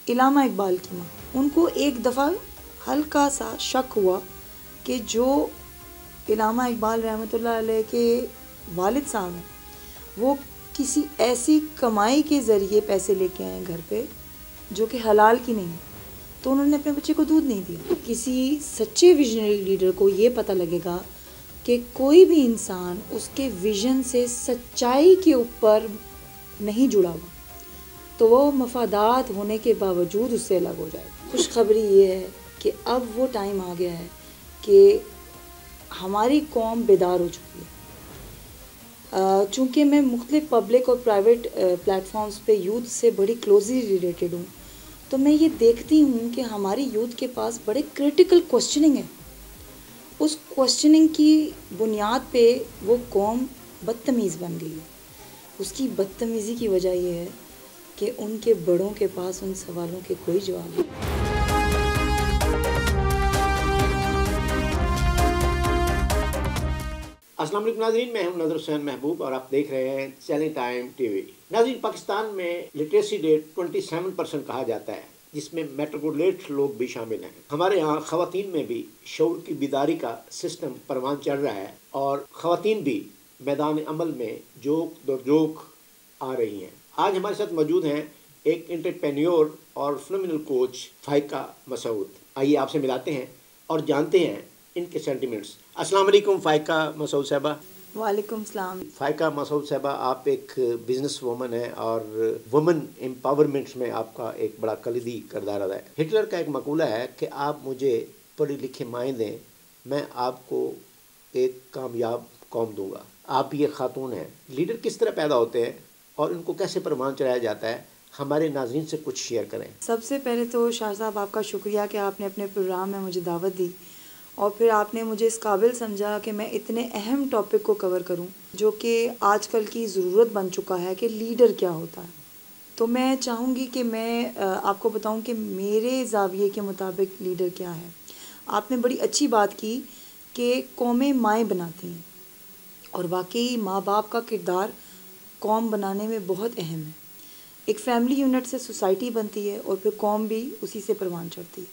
علامہ اقبال کی ماں، ان کو ایک دفعہ ہلکا سا شک ہوا کہ جو علامہ اقبال رحمۃ اللہ علیہ کے والد صاحب ہیں وہ کسی ایسی کمائی کے ذریعے پیسے لے کے آئے گھر پہ جو کہ حلال کی نہیں ہے، تو انہوں نے اپنے بچے کو دودھ نہیں دیا۔ کسی سچے ویژنری لیڈر کو یہ پتہ لگے گا کہ کوئی بھی انسان اس کے ویژن سے سچائی کے اوپر نہیں جڑا ہوا تو وہ مفادات ہونے کے باوجود اس سے الگ ہو جائے گا۔ خوشخبری یہ ہے کہ اب وہ ٹائم آ گیا ہے کہ ہماری قوم بیدار ہو چکی ہے۔ چونکہ میں مختلف پبلک اور پرائیویٹ پلیٹ فارمز پہ یوتھ سے بڑی کلوزلی ریلیٹڈ ہوں، تو میں یہ دیکھتی ہوں کہ ہماری یوتھ کے پاس بڑے کرٹیکل کوسچننگ ہے۔ اس کوسچننگ کی بنیاد پہ وہ قوم بدتمیز بن گئی ہے۔ اس کی بدتمیزی کی وجہ یہ ہے کہ ان کے بڑوں کے پاس ان سوالوں کے کوئی جواب نہیں۔ السلام علیکم ناظرین، میں ہوں نظر حسین محبوب اور آپ دیکھ رہے ہیں چیلنج ٹائم ٹی وی۔ ناظرین، پاکستان میں لٹریسی ریٹ 27% کہا جاتا ہے، جس میں میٹروپولیٹ لوگ بھی شامل ہیں۔ ہمارے ہاں خواتین میں بھی شعور کی بیداری کا سسٹم پروان چڑھ رہا ہے اور خواتین بھی میدان عمل میں جوک در جوک آ رہی ہیں۔ آج ہمارے ساتھ موجود ہیں ایک انٹرپرینیور اور فنومینل کوچ فائقہ مسعود۔ آئیے آپ سے ملاتے ہیں اور جانتے ہیں ان کے سینٹیمنٹس۔ السلام علیکم فائقہ مسعود صاحبہ۔ وعلیکم السلام۔ فائقہ مسعود صاحبہ، آپ ایک بزنس وومن ہیں اور وومن امپاورمنٹ میں آپ کا ایک بڑا کلیدی کردار ادا ہے۔ ہٹلر کا ایک مقولہ ہے کہ آپ مجھے پڑھے لکھے مائیں دیں، میں آپ کو ایک کامیاب قوم دوں گا۔ آپ یہ خاتون ہیں۔ لیڈر کس طرح پیدا ہوتے ہیں اور ان کو کیسے پروان چڑھایا جاتا ہے، ہمارے ناظرین سے کچھ شیئر کریں۔ سب سے پہلے تو شاہ صاحب آپ کا شکریہ کہ آپ نے اپنے پروگرام میں مجھے دعوت دی اور پھر آپ نے مجھے اس قابل سمجھا کہ میں اتنے اہم ٹاپک کو کور کروں جو کہ آج کل کی ضرورت بن چکا ہے کہ لیڈر کیا ہوتا ہے۔ تو میں چاہوں گی کہ میں آپ کو بتاؤں کہ میرے زاویے کے مطابق لیڈر کیا ہے۔ آپ نے بڑی اچھی بات کی کہ قومیں مائیں بناتی ہیں، اور واقعی ماں باپ کا کردار قوم بنانے میں بہت اہم ہے۔ ایک فیملی یونٹ سے سوسائٹی بنتی ہے اور پھر قوم بھی اسی سے پروان چڑھتی ہے۔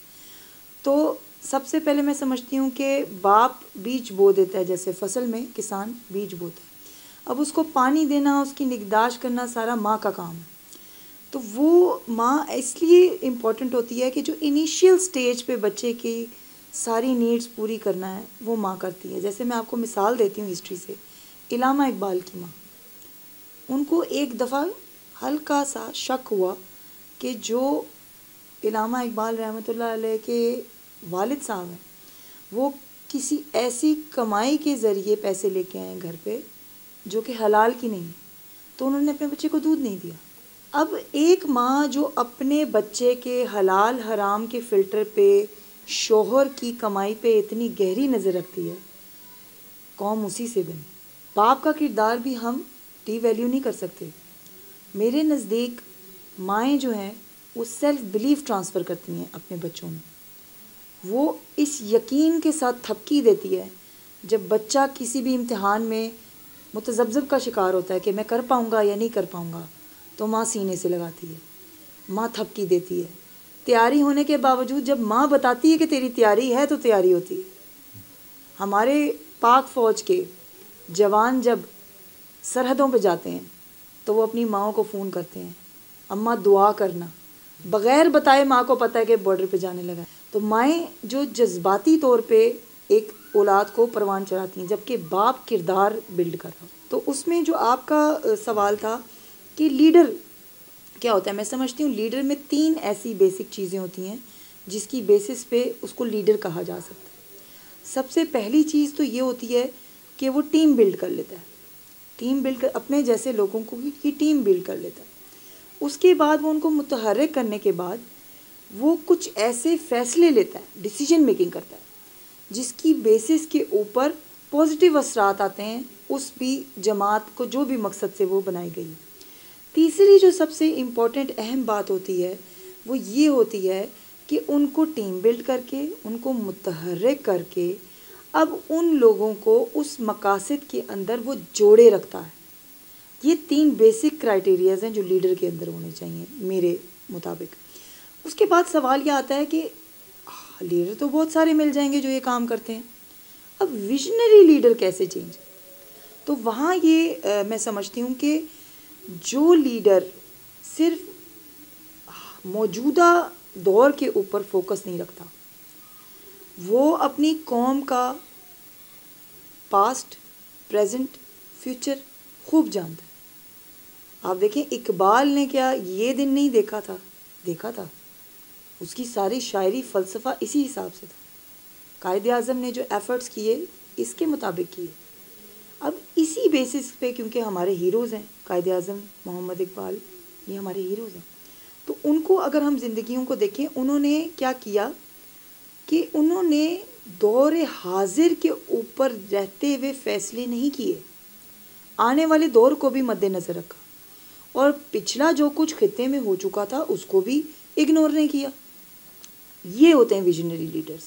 تو سب سے پہلے میں سمجھتی ہوں کہ باپ بیج بو دیتا ہے، جیسے فصل میں کسان بیج بوتا ہے، اب اس کو پانی دینا، اس کی نگہداشت کرنا سارا ماں کا کام ہے۔ تو وہ ماں اس لیے امپورٹنٹ ہوتی ہے کہ جو انیشیل سٹیج پہ بچے کی ساری نیڈز پوری کرنا ہے وہ ماں کرتی ہے۔ جیسے میں آپ کو مثال دیتی ہوں ہسٹری سے، علامہ اقبال کی ماں، ان کو ایک دفعہ ہلکا سا شک ہوا کہ جو علامہ اقبال رحمۃ اللہ علیہ کے والد صاحب ہیں وہ کسی ایسی کمائی کے ذریعے پیسے لے کے آئے گھر پہ جو کہ حلال کی نہیں ہے، تو انہوں نے اپنے بچے کو دودھ نہیں دیا۔ اب ایک ماں جو اپنے بچے کے حلال حرام کے فلٹر پہ، شوہر کی کمائی پہ اتنی گہری نظر رکھتی ہے، قوم اسی سے بنی۔ باپ کا کردار بھی ہم ڈی ویلیو نہیں کر سکتے۔ میرے نزدیک مائیں جو ہیں وہ سیلف بلیف ٹرانسفر کرتی ہیں اپنے بچوں میں۔ وہ اس یقین کے ساتھ تھپکی دیتی ہے جب بچہ کسی بھی امتحان میں متذبذب کا شکار ہوتا ہے کہ میں کر پاؤں گا یا نہیں کر پاؤں گا، تو ماں سینے سے لگاتی ہے، ماں تھپکی دیتی ہے۔ تیاری ہونے کے باوجود جب ماں بتاتی ہے کہ تیری تیاری ہے تو تیاری ہوتی ہے۔ ہمارے پاک فوج کے جوان جب سرحدوں پہ جاتے ہیں تو وہ اپنی ماؤں کو فون کرتے ہیں، اماں دعا کرنا، بغیر بتائے ماں کو پتہ ہے کہ بارڈر پہ جانے لگا ہے۔ تو مائیں جو جذباتی طور پہ ایک اولاد کو پروان چڑھاتی ہیں جبکہ باپ کردار بلڈ کر رہا ہو۔ تو اس میں جو آپ کا سوال تھا کہ لیڈر کیا ہوتا ہے، میں سمجھتی ہوں لیڈر میں 3 ایسی بیسک چیزیں ہوتی ہیں جس کی بیسس پہ اس کو لیڈر کہا جا سکتا ہے۔ سب سے پہلی چیز تو یہ ہوتی ہے کہ وہ ٹیم بلڈ کر لیتا ہے، ٹیم بلڈ کر اپنے جیسے لوگوں کو کی ٹیم بلڈ کر لیتا ہے۔ اس کے بعد وہ ان کو متحرک کرنے کے بعد وہ کچھ ایسے فیصلے لیتا ہے، ڈیسیجن میکنگ کرتا ہے جس کی بیسس کے اوپر پازیٹیو اثرات آتے ہیں اس بھی جماعت کو جو بھی مقصد سے وہ بنائی گئی۔ تیسری جو سب سے امپورٹنٹ اہم بات ہوتی ہے وہ یہ ہوتی ہے کہ ان کو ٹیم بلڈ کر کے، ان کو متحرک کر کے اب ان لوگوں کو اس مقاصد کے اندر وہ جوڑے رکھتا ہے۔ یہ 3 بیسک کرائٹیریاز ہیں جو لیڈر کے اندر ہونے چاہیے میرے مطابق۔ اس کے بعد سوال یہ آتا ہے کہ لیڈر تو بہت سارے مل جائیں گے جو یہ کام کرتے ہیں، اب ویژنری لیڈر کیسے چینج؟ تو وہاں یہ میں سمجھتی ہوں کہ جو لیڈر صرف موجودہ دور کے اوپر فوکس نہیں رکھتا، وہ اپنی قوم کا پاسٹ، پریزنٹ، فیوچر خوب جانتا ہے. آپ دیکھیں اقبال نے کیا یہ دن نہیں دیکھا تھا، اس کی ساری شاعری فلسفہ اسی حساب سے تھا. قائد اعظم نے جو ایفرٹس کیے اس کے مطابق کیے. اب اسی بیسس پہ کیونکہ ہمارے ہیروز ہیں قائد اعظم محمد اقبال، یہ ہمارے ہیروز ہیں، تو ان کو اگر ہم زندگیوں کو دیکھیں انہوں نے کیا کیا کہ انہوں نے دور حاضر کے اوپر رہتے ہوئے فیصلے نہیں کیے، آنے والے دور کو بھی مد نظر رکھا اور پچھلا جو کچھ خطے میں ہو چکا تھا اس کو بھی اگنور نہیں کیا. یہ ہوتے ہیں ویژنری لیڈرز،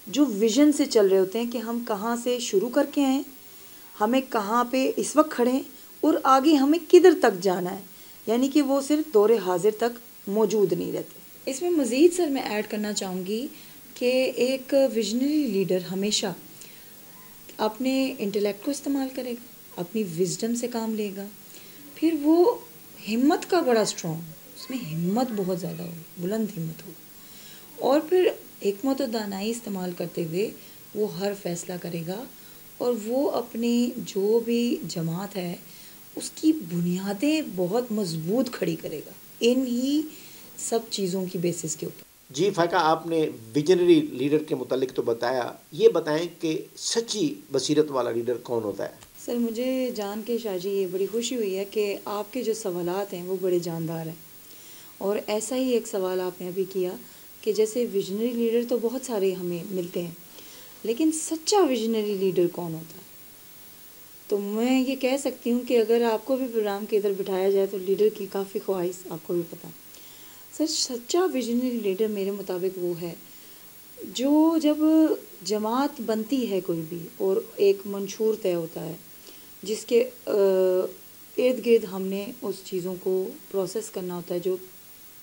جو ویژن سے چل رہے ہوتے ہیں کہ ہم کہاں سے شروع کر کے آئیں، ہمیں کہاں پہ اس وقت کھڑے ہیں اور آگے ہمیں کدھر تک جانا ہے. یعنی کہ وہ صرف دور حاضر تک موجود نہیں رہتے. اس میں مزید سر میں ایڈ کرنا چاہوں گی کہ ایک ویژنری لیڈر ہمیشہ اپنے انٹلیکٹ کو استعمال کرے گا، اپنی وزڈم سے کام لے گا، پھر وہ ہمت کا بڑا اسٹرانگ، اس میں ہمت بہت زیادہ ہوگی، بلند ہمت ہوگی، اور پھر حکمت و دانائی استعمال کرتے ہوئے وہ ہر فیصلہ کرے گا اور وہ اپنی جو بھی جماعت ہے اس کی بنیادیں بہت مضبوط کھڑی کرے گا ان ہی سب چیزوں کی بیسس کے اوپر. جی فائقہ، آپ نے ویژنری لیڈر کے متعلق تو بتایا، یہ بتائیں کہ سچی بصیرت والا لیڈر کون ہوتا ہے؟ سر مجھے جان کے شاہ جی یہ بڑی خوشی ہوئی ہے کہ آپ کے جو سوالات ہیں وہ بڑے جاندار ہیں، اور ایسا ہی ایک سوال آپ نے ابھی کیا کہ جیسے ویژنری لیڈر تو بہت سارے ہمیں ملتے ہیں، لیکن سچا ویژنری لیڈر کون ہوتا ہے؟ تو میں یہ کہہ سکتی ہوں کہ اگر آپ کو بھی پروگرام کے ادھر بٹھایا جائے تو لیڈر کی کافی خواہش آپ کو بھی پتہ. سر سچا ویژنری لیڈر میرے مطابق وہ ہے جو جب جماعت بنتی ہے کوئی بھی اور ایک منشور طے ہوتا ہے جس کے ارد گرد ہم نے اس چیزوں کو پروسیس کرنا ہوتا ہے، جو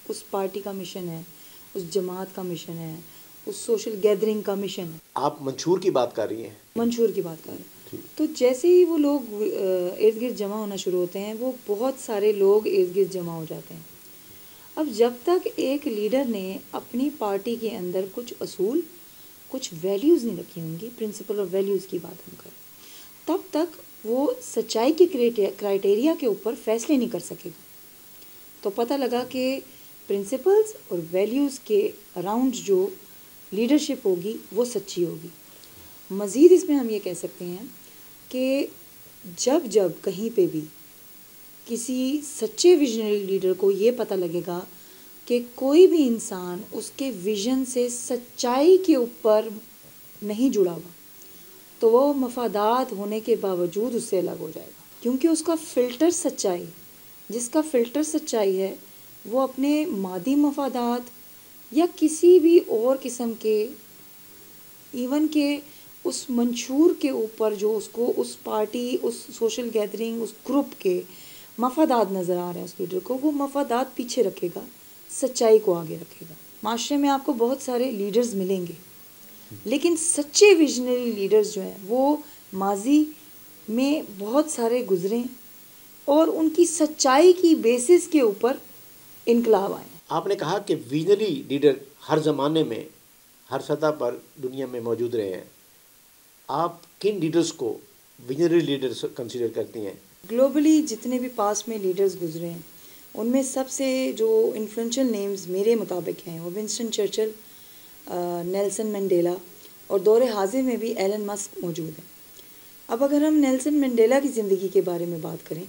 اس پارٹی کا مشن ہے، اس جماعت کا مشن ہے، اس سوشل گیدرنگ کا مشن ہے. آپ منشور کی بات کر رہی ہیں؟ منشور کی بات کر رہے ہیں. تو جیسے ہی وہ لوگ ارد گرد جمع ہونا شروع ہوتے ہیں وہ بہت سارے لوگ ارد گرد جمع ہو جاتے ہیں. اب جب تک ایک لیڈر نے اپنی پارٹی کے اندر کچھ اصول، کچھ ویلیوز نہیں رکھی ہوں گی، پرنسپل اور ویلیوز کی بات ہم کریں، تب تک وہ سچائی کے کرائٹیریا کے اوپر فیصلے نہیں کر سکے گا. تو پتہ لگا کہ پرنسپلز اور ویلیوز کے اراؤنڈ جو لیڈرشپ ہوگی وہ سچی ہوگی. مزید اس میں ہم یہ کہہ سکتے ہیں کہ جب کہیں پہ بھی کسی سچے ویژنری لیڈر کو یہ پتہ لگے گا کہ کوئی بھی انسان اس کے ویژن سے سچائی کے اوپر نہیں جڑا ہوا، تو وہ مفادات ہونے کے باوجود اس سے الگ ہو جائے گا، کیونکہ اس کا فلٹر سچائی، جس کا فلٹر سچائی ہے وہ اپنے مادی مفادات یا کسی بھی اور قسم کے، ایون کہ اس منشور کے اوپر جو اس کو اس پارٹی، اس سوشل گیدرنگ، اس گروپ کے مفادات نظر آ رہے ہیں اس لیڈر کو، وہ مفادات پیچھے رکھے گا، سچائی کو آگے رکھے گا. معاشرے میں آپ کو بہت سارے لیڈرز ملیں گے، لیکن سچے ویژنری لیڈرز جو ہیں وہ ماضی میں بہت سارے گزرے اور ان کی سچائی کی بیسس کے اوپر انقلاب آئے. آپ نے کہا کہ ویژنری لیڈر ہر زمانے میں، ہر سطح پر دنیا میں موجود رہے ہیں. آپ کن لیڈرز کو ویژنری لیڈرز کنسیڈر کرتی ہیں؟ گلوبلی جتنے بھی پاس میں لیڈرز گزرے ہیں ان میں سب سے جو انفلوئنشل نیمز میرے مطابق ہیں وہ ونسٹن چرچل، نیلسن منڈیلا، اور دور حاضر میں بھی ایلن مسک موجود ہیں. اب اگر ہم نیلسن منڈیلا کی زندگی کے بارے میں بات کریں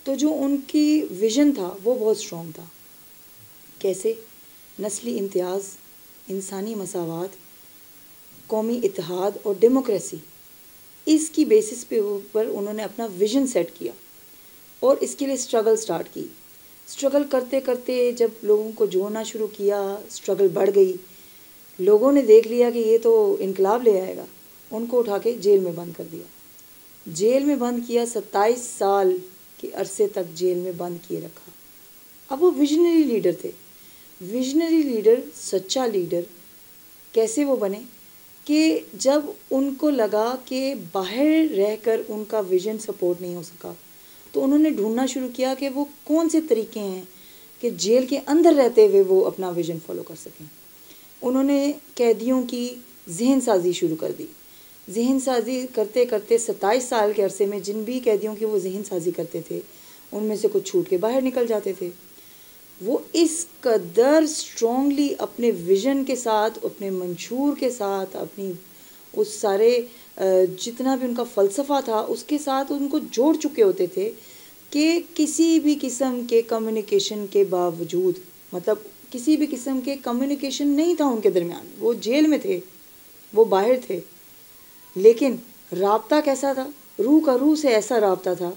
تو جو ان کی ویژن تھا وہ بہت اسٹرانگ تھا. کیسے؟ نسلی امتیاز، انسانی مساوات، قومی اتحاد اور ڈیموکریسی، اس کی بیسس پہ اوپر انہوں نے اپنا ویژن سیٹ کیا اور اس کے لیے اسٹرگل سٹارٹ کی. اسٹرگل کرتے کرتے جب لوگوں کو جوڑنا شروع کیا، اسٹرگل بڑھ گئی، لوگوں نے دیکھ لیا کہ یہ تو انقلاب لے آئے گا، ان کو اٹھا کے جیل میں بند کر دیا. جیل میں بند کیا، 27 سال کے عرصے تک جیل میں بند کیے رکھا. اب وہ ویژنری لیڈر تھے، ویژنری لیڈر، سچا لیڈر کیسے وہ بنے کہ جب ان کو لگا کہ باہر رہ کر ان کا ویژن سپورٹ نہیں ہو سکا تو انہوں نے ڈھونڈنا شروع کیا کہ وہ کون سے طریقے ہیں کہ جیل کے اندر رہتے ہوئے وہ اپنا ویژن فالو کر سکیں. انہوں نے قیدیوں کی ذہن سازی شروع کر دی. ذہن سازی کرتے کرتے 27 سال کے عرصے میں جن بھی قیدیوں کی وہ ذہن سازی کرتے تھے ان میں سے کچھ چھوٹ کے باہر نکل جاتے تھے. وہ اس قدر اسٹرانگلی اپنے ویژن کے ساتھ، اپنے منشور کے ساتھ، اپنی اس سارے جتنا بھی ان کا فلسفہ تھا اس کے ساتھ ان کو جوڑ چکے ہوتے تھے کہ کسی بھی قسم کے کمیونیکیشن کے باوجود، مطلب کسی بھی قسم کے کمیونیکیشن نہیں تھا ان کے درمیان. وہ جیل میں تھے، وہ باہر تھے، لیکن رابطہ کیسا تھا؟ روح کا روح سے ایسا رابطہ تھا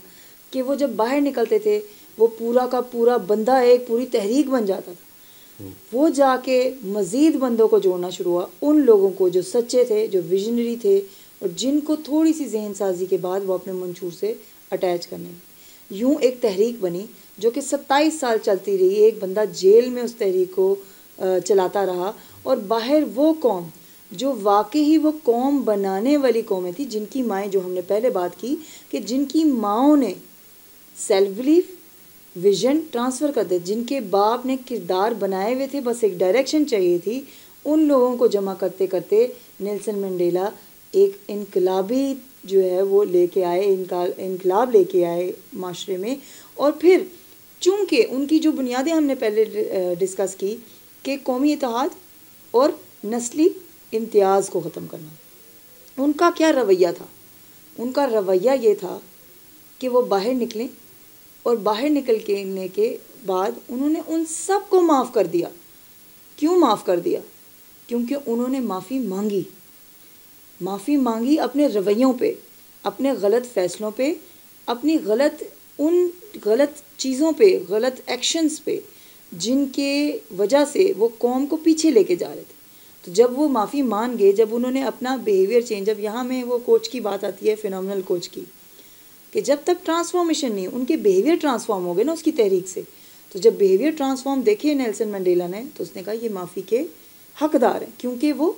کہ وہ جب باہر نکلتے تھے وہ پورا کا پورا بندہ ایک پوری تحریک بن جاتا تھا. وہ جا کے مزید بندوں کو جوڑنا شروع ہوا، ان لوگوں کو جو سچے تھے، جو ویژنری تھے اور جن کو تھوڑی سی ذہن سازی کے بعد وہ اپنے منشور سے اٹیچ کرنے لگے. یوں ایک تحریک بنی جو کہ 27 سال چلتی رہی. ایک بندہ جیل میں اس تحریک کو چلاتا رہا اور باہر وہ قوم جو واقعی وہ قوم بنانے والی قومیں تھیں، جن کی مائیں، جو ہم نے پہلے بات کی کہ جن کی ماؤں نے سیلف بلیف، ویژن ٹرانسفر کر دے، جن کے باپ نے کردار بنائے ہوئے تھے، بس ایک ڈائریکشن چاہیے تھی، ان لوگوں کو جمع کرتے کرتے نیلسن منڈیلا ایک انقلابی جو ہے وہ لے کے آئے، انقلاب لے کے آئے معاشرے میں. اور پھر چونکہ ان کی جو بنیادیں ہم نے پہلے ڈسکس کی کہ قومی اتحاد اور نسلی امتیاز کو ختم کرنا، ان کا کیا رویہ تھا؟ ان کا رویہ یہ تھا کہ وہ باہر نکلیں اور باہر نکلنے کے بعد انہوں نے ان سب کو معاف کر دیا. کیوں معاف کر دیا؟ کیونکہ انہوں نے معافی مانگی اپنے رویوں پہ، اپنے غلط فیصلوں پہ، اپنی غلط چیزوں پہ، غلط ایکشنز پہ جن کے وجہ سے وہ قوم کو پیچھے لے کے جا رہے تھے. تو جب وہ معافی مان گئے، جب انہوں نے اپنا بیہیویئر چینج، اب یہاں میں وہ کوچ کی بات آتی ہے، فینومنل کوچ کی، کہ جب تک ٹرانسفارمیشن نہیں، ان کے بیہیویئر ٹرانسفارم ہو گئے نا اس کی تحریک سے. تو جب بیہیویئر ٹرانسفارم دیکھے نیلسن منڈیلا نے تو اس نے کہا یہ معافی کے حقدار ہیں کیونکہ وہ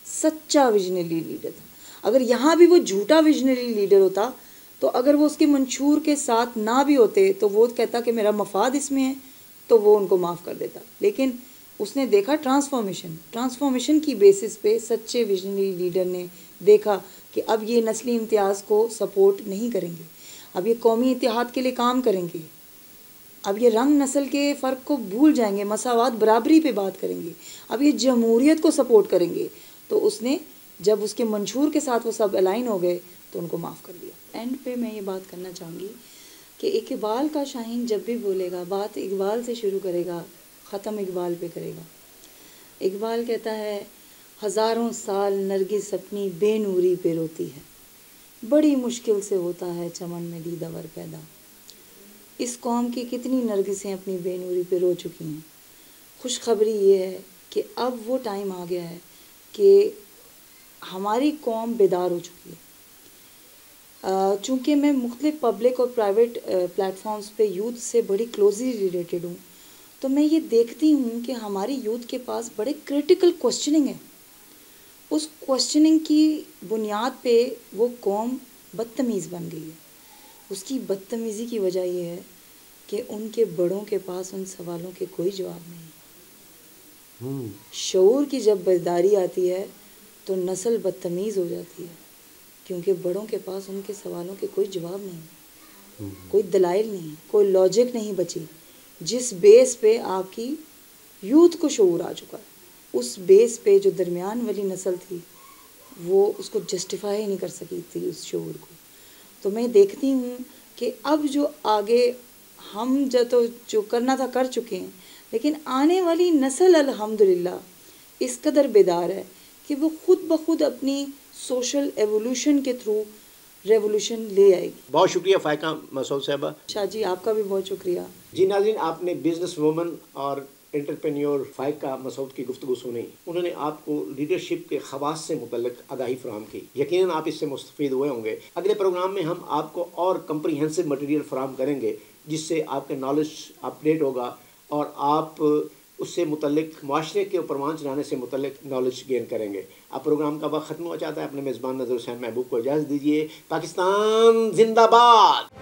سچا ویژنری لیڈر تھا. اگر یہاں بھی وہ جھوٹا ویژنری لیڈر ہوتا تو اگر وہ اس کے منشور کے ساتھ نہ بھی ہوتے تو وہ کہتا کہ میرا مفاد اس میں ہے تو وہ ان کو معاف کر دیتا. لیکن اس نے دیکھا ٹرانسفارمیشن کی بیسس پہ سچے ویژنری لیڈر نے دیکھا کہ اب یہ نسلی امتیاز کو سپورٹ نہیں کریں گے، اب یہ قومی اتحاد کے لیے کام کریں گے، اب یہ رنگ نسل کے فرق کو بھول جائیں گے، مساوات برابری پہ بات کریں گے، اب یہ جمہوریت کو سپورٹ کریں گے. تو اس نے جب اس کے منشور کے ساتھ وہ سب الائن ہو گئے تو ان کو معاف کر دیا. اینڈ پہ میں یہ بات کرنا چاہوں گی کہ اقبال کا شاہین جب بھی بولے گا بات اقبال سے شروع کرے گا، ختم اقبال پہ کرے گا. اقبال کہتا ہے ہزاروں سال نرگس اپنی بے نوری پہ روتی ہے، بڑی مشکل سے ہوتا ہے چمن میں دیدہ ور پیدا. اس قوم کی کتنی نرگسیں اپنی بے نوری پہ رو چکی ہیں. خوشخبری یہ ہے کہ اب وہ ٹائم آ گیا ہے کہ ہماری قوم بیدار ہو چکی ہے. چونکہ میں مختلف پبلک اور پرائیویٹ پلیٹ فارمز پہ یوتھ سے بڑی کلوزلی ریلیٹڈ ہوں تو میں یہ دیکھتی ہوں کہ ہماری یوتھ کے پاس بڑے کریٹیکل کوسچننگ ہے. اس کوسچننگ کی بنیاد پہ وہ قوم بدتمیز بن گئی ہے. اس کی بدتمیزی کی وجہ یہ ہے کہ ان کے بڑوں کے پاس ان سوالوں کے کوئی جواب نہیں. شعور کی جب بیداری آتی ہے تو نسل بدتمیز ہو جاتی ہے کیونکہ بڑوں کے پاس ان کے سوالوں کے کوئی جواب نہیں، کوئی دلائل نہیں، کوئی لاجک نہیں بچی. جس بیس پہ آپ کی یوتھ کو شعور آ چکا ہے، اس بیس پہ جو درمیان والی نسل تھی وہ اس کو جسٹیفائی نہیں کر سکی تھی اس شعور کو. تو میں دیکھتی ہوں کہ اب جو آگے ہم جو کرنا تھا کر چکے ہیں، لیکن آنے والی نسل الحمدللہ اس قدر بیدار ہے کہ وہ خود بخود اپنی سوشل ایوولوشن کے تھرو ریولوشن لے آئے گی. بہت شکریہ فائقہ مسعود صاحبہ. شاہ جی آپ کا بھی بہت شکریہ. جی ناظرین، آپ نے بزنس وومن اور انٹرپرینیور فائقہ مسعود کی گفتگو سنی. انہوں نے آپ کو لیڈرشپ کے خواص سے متعلق آگاہی فراہم کی. یقیناً آپ اس سے مستفید ہوئے ہوں گے. اگلے پروگرام میں ہم آپ کو اور کمپریہنسو مٹیریل فراہم کریں گے جس سے آپ کے نالج اپڈیٹ ہوگا اور آپ اس سے متعلق معاشرے کے پروان چڑھانے سے متعلق نالج گین کریں گے۔ اب پروگرام کا وقت ختم ہو جاتا ہے، اپنے میزبان نذر حسین محبوب کو اجازت دیجیے۔ پاکستان زندہ باد۔